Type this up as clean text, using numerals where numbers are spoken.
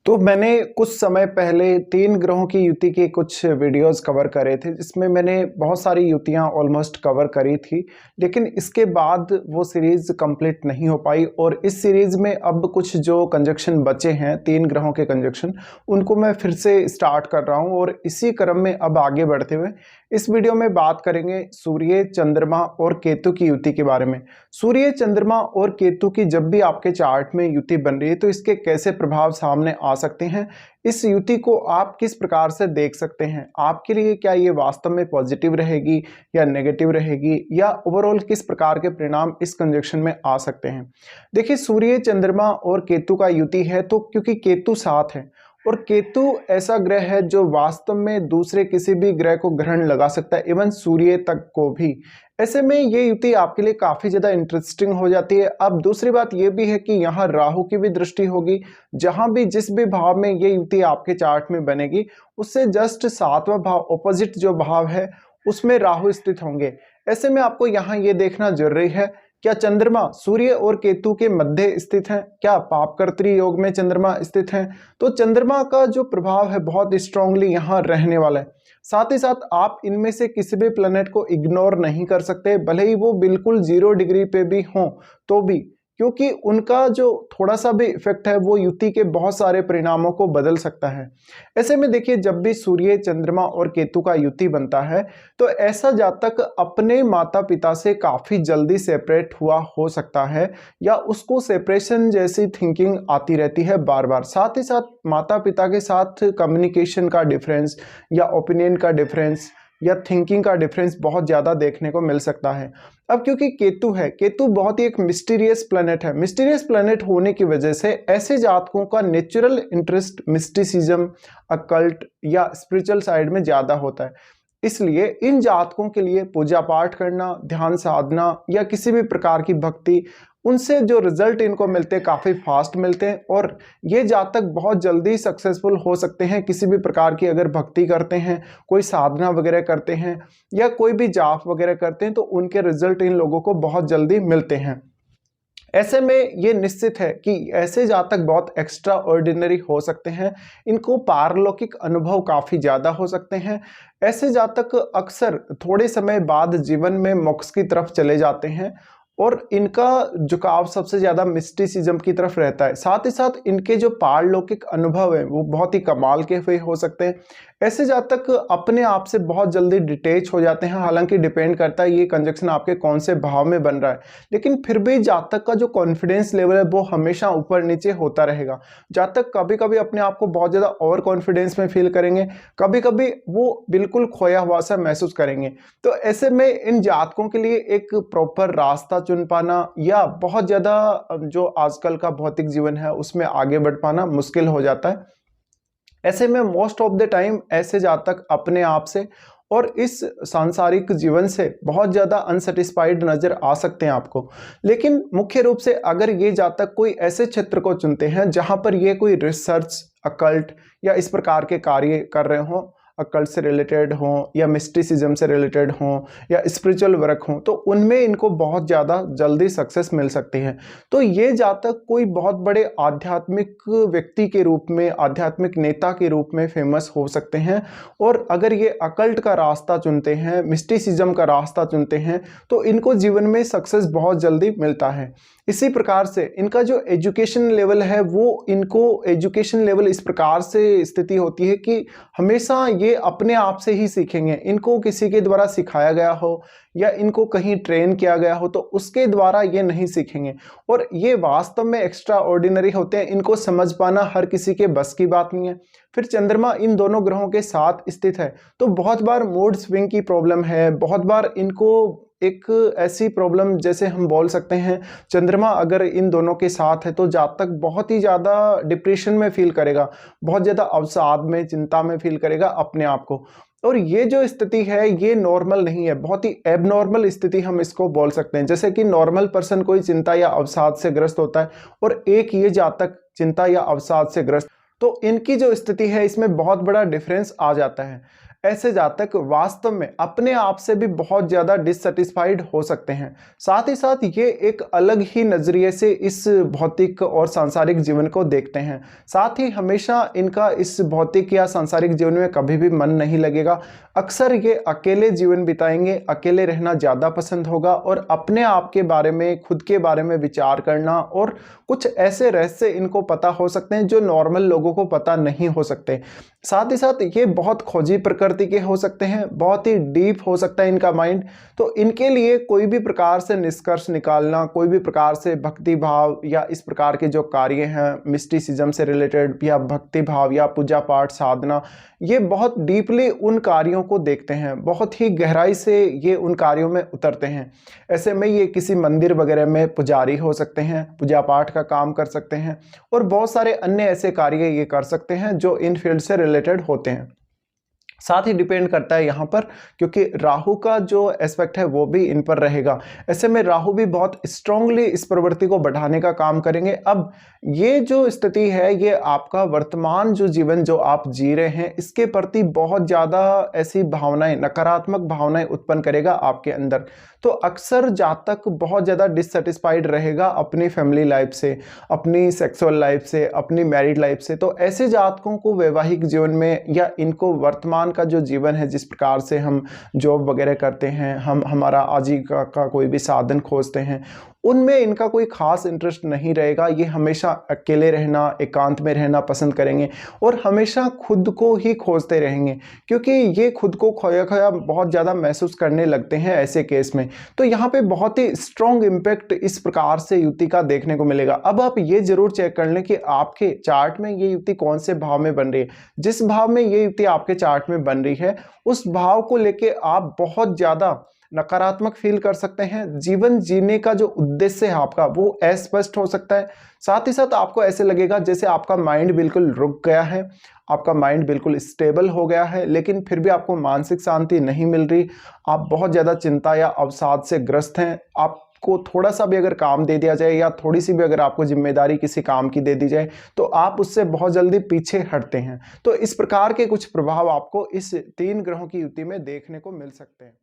तो मैंने कुछ समय पहले 3 ग्रहों की युति के कुछ वीडियोज़ कवर करे थे, जिसमें मैंने बहुत सारी युतियाँ ऑलमोस्ट कवर करी थी। लेकिन इसके बाद वो सीरीज़ कंप्लीट नहीं हो पाई और इस सीरीज़ में अब कुछ जो कंजंक्शन बचे हैं 3 ग्रहों के कंजंक्शन, उनको मैं फिर से स्टार्ट कर रहा हूँ और इसी क्रम में अब आगे बढ़ते हुए इस वीडियो में बात करेंगे सूर्य, चंद्रमा और केतु की युति के बारे में। सूर्य, चंद्रमा और केतु की जब भी आपके चार्ट में युति बन रही है तो इसके कैसे प्रभाव सामने आ सकते हैं, इस युति को आप किस प्रकार से देख सकते हैं, आपके लिए क्या ये वास्तव में पॉजिटिव रहेगी या नेगेटिव रहेगी, या ओवरऑल किस प्रकार के परिणाम इस कंजंक्शन में आ सकते हैं। देखिए, सूर्य, चंद्रमा और केतु का युति है तो क्योंकि केतु साथ है और केतु ऐसा ग्रह है जो वास्तव में दूसरे किसी भी ग्रह को ग्रहण लगा सकता है, इवन सूर्य तक को भी। ऐसे में ये युति आपके लिए काफ़ी ज़्यादा इंटरेस्टिंग हो जाती है। अब दूसरी बात ये भी है कि यहाँ राहु की भी दृष्टि होगी। जहाँ भी जिस भी भाव में ये युति आपके चार्ट में बनेगी, उससे जस्ट 7वां भाव, ऑपोजिट जो भाव है, उसमें राहु स्थित होंगे। ऐसे में आपको यहाँ ये देखना जरूरी है, क्या चंद्रमा सूर्य और केतु के मध्य स्थित है, क्या पापकर्तृ योग में चंद्रमा स्थित है, तो चंद्रमा का जो प्रभाव है बहुत स्ट्रांगली यहाँ रहने वाला है। साथ ही साथ आप इनमें से किसी भी प्लैनेट को इग्नोर नहीं कर सकते, भले ही वो बिल्कुल 0 डिग्री पे भी हों तो भी, क्योंकि उनका जो थोड़ा सा भी इफेक्ट है वो युति के बहुत सारे परिणामों को बदल सकता है। ऐसे में देखिए, जब भी सूर्य, चंद्रमा और केतु का युति बनता है तो ऐसा जातक अपने माता पिता से काफ़ी जल्दी सेपरेट हुआ हो सकता है, या उसको सेपरेशन जैसी थिंकिंग आती रहती है बार बार। साथ ही साथ माता पिता के साथ कम्युनिकेशन का डिफरेंस या ओपिनियन का डिफरेंस या थिंकिंग का डिफरेंस बहुत ज़्यादा देखने को मिल सकता है। अब क्योंकि केतु है, केतु बहुत ही एक मिस्टीरियस प्लैनेट है। मिस्टीरियस प्लैनेट होने की वजह से ऐसे जातकों का नेचुरल इंटरेस्ट मिस्टिसिज्म, अकल्ट या स्पिरिचुअल साइड में ज़्यादा होता है। इसलिए इन जातकों के लिए पूजा पाठ करना, ध्यान साधना या किसी भी प्रकार की भक्ति, उनसे जो रिजल्ट इनको मिलते हैं काफ़ी फास्ट मिलते हैं और ये जातक बहुत जल्दी सक्सेसफुल हो सकते हैं। किसी भी प्रकार की अगर भक्ति करते हैं, कोई साधना वगैरह करते हैं या कोई भी जाप वगैरह करते हैं तो उनके रिजल्ट इन लोगों को बहुत जल्दी मिलते हैं। ऐसे में ये निश्चित है कि ऐसे जातक बहुत एक्स्ट्रा ऑर्डिनरी हो सकते हैं, इनको पारलौकिक अनुभव काफ़ी ज़्यादा हो सकते हैं। ऐसे जातक अक्सर थोड़े समय बाद जीवन में मोक्ष की तरफ चले जाते हैं और इनका झुकाव सबसे ज़्यादा मिस्टिसिज्म की तरफ रहता है। साथ ही साथ इनके जो पारलौकिक अनुभव है वो बहुत ही कमाल के हुए हो सकते हैं। ऐसे जातक अपने आप से बहुत जल्दी डिटेच हो जाते हैं। हालांकि डिपेंड करता है ये कंजंक्शन आपके कौन से भाव में बन रहा है, लेकिन फिर भी जातक का जो कॉन्फिडेंस लेवल है वो हमेशा ऊपर नीचे होता रहेगा। जातक कभी कभी अपने आप को बहुत ज़्यादा ओवर कॉन्फिडेंस में फील करेंगे, कभी कभी वो बिल्कुल खोया हुआ सा महसूस करेंगे। तो ऐसे में इन जातकों के लिए एक प्रॉपर रास्ता चुन पाना या बहुत ज़्यादा जो आजकल का भौतिक जीवन है उसमें आगे बढ़ पाना मुश्किल हो जाता है। ऐसे में मोस्ट ऑफ द टाइम ऐसे जातक अपने आप से और इस सांसारिक जीवन से बहुत ज़्यादा अनसेटिस्फाइड नज़र आ सकते हैं आपको। लेकिन मुख्य रूप से अगर ये जातक कोई ऐसे क्षेत्र को चुनते हैं जहाँ पर ये कोई रिसर्च, अकल्ट या इस प्रकार के कार्य कर रहे हों, अकल्ट से रिलेटेड हों या मिस्टिसिज्म से रिलेटेड हों या स्पिरिचुअल वर्क हों, तो उनमें इनको बहुत ज़्यादा जल्दी सक्सेस मिल सकती है। तो ये जातक कोई बहुत बड़े आध्यात्मिक व्यक्ति के रूप में, आध्यात्मिक नेता के रूप में फेमस हो सकते हैं। और अगर ये अकल्ट का रास्ता चुनते हैं, मिस्टिसिज्म का रास्ता चुनते हैं, तो इनको जीवन में सक्सेस बहुत जल्दी मिलता है। इसी प्रकार से इनका जो एजुकेशन लेवल है वो, इनको एजुकेशन लेवल इस प्रकार से स्थिति होती है कि हमेशा ये अपने आप से ही सीखेंगे। इनको किसी के द्वारा सिखाया गया हो या इनको कहीं ट्रेन किया गया हो तो उसके द्वारा ये नहीं सीखेंगे। और ये वास्तव में एक्स्ट्रा ऑर्डिनरी होते हैं, इनको समझ पाना हर किसी के बस की बात नहीं है। फिर चंद्रमा इन दोनों ग्रहों के साथ स्थित है तो बहुत बार मूड स्विंग की प्रॉब्लम है, बहुत बार इनको एक ऐसी प्रॉब्लम जैसे हम बोल सकते हैं, चंद्रमा अगर इन दोनों के साथ है तो जातक बहुत ही ज़्यादा डिप्रेशन में फील करेगा, बहुत ज़्यादा अवसाद में, चिंता में फील करेगा अपने आप को। और ये जो स्थिति है ये नॉर्मल नहीं है, बहुत ही एबनॉर्मल स्थिति हम इसको बोल सकते हैं। जैसे कि नॉर्मल पर्सन कोई चिंता या अवसाद से ग्रस्त होता है और एक ये जातक चिंता या अवसाद से ग्रस्त, तो इनकी जो स्थिति है इसमें बहुत बड़ा डिफरेंस आ जाता है। ऐसे जातक वास्तव में अपने आप से भी बहुत ज़्यादा डिससेटिस्फाइड हो सकते हैं। साथ ही साथ ये एक अलग ही नज़रिए से इस भौतिक और सांसारिक जीवन को देखते हैं। साथ ही हमेशा इनका इस भौतिक या सांसारिक जीवन में कभी भी मन नहीं लगेगा। अक्सर ये अकेले जीवन बिताएंगे, अकेले रहना ज़्यादा पसंद होगा और अपने आप के बारे में, खुद के बारे में विचार करना, और कुछ ऐसे रहस्य इनको पता हो सकते हैं जो नॉर्मल लोगों को पता नहीं हो सकते। साथ ही साथ ये बहुत खोजी प्रकृति के हो सकते हैं, बहुत ही डीप हो सकता है इनका माइंड। तो इनके लिए कोई भी प्रकार से निष्कर्ष निकालना, कोई भी प्रकार से भक्ति भाव या इस प्रकार के जो कार्य हैं मिस्टिसिज्म से रिलेटेड, या भक्ति भाव या पूजा पाठ साधना, ये बहुत डीपली उन कार्यों को देखते हैं, बहुत ही गहराई से ये उन कार्यों में उतरते हैं। ऐसे में ये किसी मंदिर वगैरह में पुजारी हो सकते हैं, पूजा पाठ का काम कर सकते हैं, और बहुत सारे अन्य ऐसे कार्य ये कर सकते हैं जो इन फील्ड से रिलेटेड होते हैं। साथ ही डिपेंड करता है यहाँ पर, क्योंकि राहु का जो एस्पेक्ट है वो भी इन पर रहेगा। ऐसे में राहु भी बहुत स्ट्रांगली इस प्रवृत्ति को बढ़ाने का काम करेंगे। अब ये जो स्थिति है, ये आपका वर्तमान जो जीवन जो आप जी रहे हैं, इसके प्रति बहुत ज़्यादा ऐसी भावनाएं, नकारात्मक भावनाएं उत्पन्न करेगा आपके अंदर। तो अक्सर जातक बहुत ज़्यादा डिससेटिस्फाइड रहेगा अपनी फैमिली लाइफ से, अपनी सेक्सुअल लाइफ से, अपनी मैरिड लाइफ से। तो ऐसे जातकों को वैवाहिक जीवन में, या इनको वर्तमान का जो जीवन है, जिस प्रकार से हम जॉब वगैरह करते हैं, हम हमारा आजीविका का कोई भी साधन खोजते हैं, उनमें इनका कोई खास इंटरेस्ट नहीं रहेगा। ये हमेशा अकेले रहना, एकांत में रहना पसंद करेंगे और हमेशा खुद को ही खोजते रहेंगे, क्योंकि ये खुद को खोया खोया बहुत ज़्यादा महसूस करने लगते हैं ऐसे केस में। तो यहाँ पे बहुत ही स्ट्रॉन्ग इम्पैक्ट इस प्रकार से युति का देखने को मिलेगा। अब आप ये जरूर चेक कर लें कि आपके चार्ट में ये युति कौन से भाव में बन रही है। जिस भाव में ये युति आपके चार्ट में बन रही है, उस भाव को लेके आप बहुत ज़्यादा नकारात्मक फील कर सकते हैं। जीवन जीने का जो उद्देश्य है आपका, वो अस्पष्ट हो सकता है। साथ ही साथ आपको ऐसे लगेगा जैसे आपका माइंड बिल्कुल रुक गया है, आपका माइंड बिल्कुल स्टेबल हो गया है, लेकिन फिर भी आपको मानसिक शांति नहीं मिल रही। आप बहुत ज़्यादा चिंता या अवसाद से ग्रस्त हैं। आपको थोड़ा सा भी अगर काम दे दिया जाए, या थोड़ी सी भी अगर आपको जिम्मेदारी किसी काम की दे दी जाए, तो आप उससे बहुत जल्दी पीछे हटते हैं। तो इस प्रकार के कुछ प्रभाव आपको इस 3 ग्रहों की युति में देखने को मिल सकते हैं।